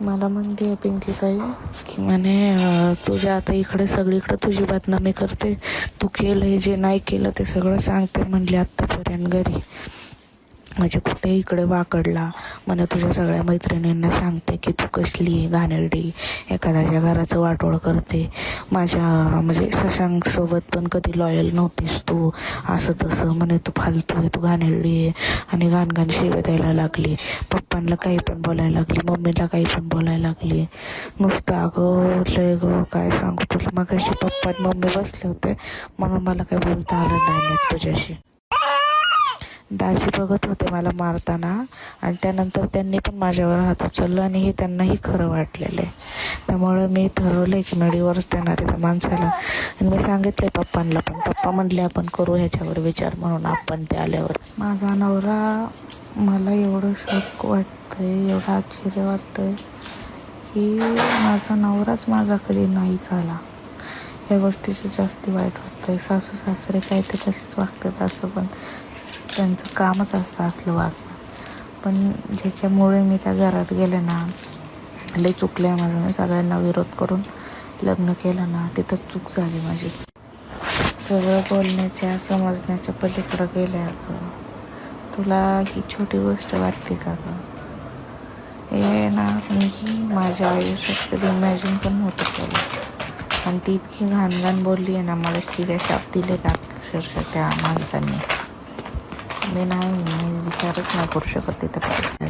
मला म्हणते पिंकी ताई की म्हणे तुझ्या आता इकडे सगळीकडे तुझी बदनामी करते, तू केलंय जे नाही केलं ते सगळं सांगते म्हणली आत्तापर्यंत घरी. म्हणजे कुठे इकडे वाकडला म्हणे तुझ्या सगळ्या मैत्रिणींना सांगते की तू कसली घाणेरडी, एखाद्याच्या घराचं वाटोळ करते. माझ्या म्हणजे शशांकसोबत पण कधी लॉयल नव्हतीस तू, असं तसं म्हणे तू फालतू आहे, तू घाणेरडी आहे. आणि घाण शिव्या द्यायला लागली, पप्पांना काही पण बोलायला लागली, मम्मीला काही पण बोलायला लागली. नुसतं अगं लय गं काय सांगू तुला. मग अशी पप्पा आणि मम्मी बसले होते म्हणून मला काही बोलता आलं नाही नीट तुझ्याशी. दाजी बघत होते मला मारताना आणि त्यानंतर त्यांनी पण माझ्यावर हात उचलला आणि हे त्यांनाही खरं वाटलेलं आहे. त्यामुळे मी ठरवलं की मी डिवोर्स देणार आहे त्या माणसाला. आणि मी सांगितले पप्पांना पण. पप्पा म्हणले आपण करू ह्याच्यावर विचार म्हणून आपण ते आल्यावर. माझा नवरा, मला एवढं शॉक वाटतंय, एवढं आश्चर्य वाटतंय की माझा नवराच माझा कधी नाही झाला. या गोष्टीचं जास्ती वाईट वाटतंय. सासू सासरे काय ते तसेच वागतात असं, पण त्यांचं कामच असतं असलं वागणं. पण ज्याच्यामुळे मी त्या घरात गेले ना, लई चुकलं आहे माझं. मी सगळ्यांना विरोध करून लग्न केलं ना, तिथंच चूक झाली माझी. सगळं बोलण्याच्या समजण्याच्या पलीकडं गेलं अगं. तुला ही छोटी गोष्ट वाटते का गं? हे ना मीही माझ्या आयुष्यात कधी इमॅजिन पण नव्हतं केलं. आणि ती इतकी घाण बोलली आहे ना, मला शिव्या शाप दिले का अक्षरशः त्या माणसांनी. मी विचारच नाही करू शकत तिथं.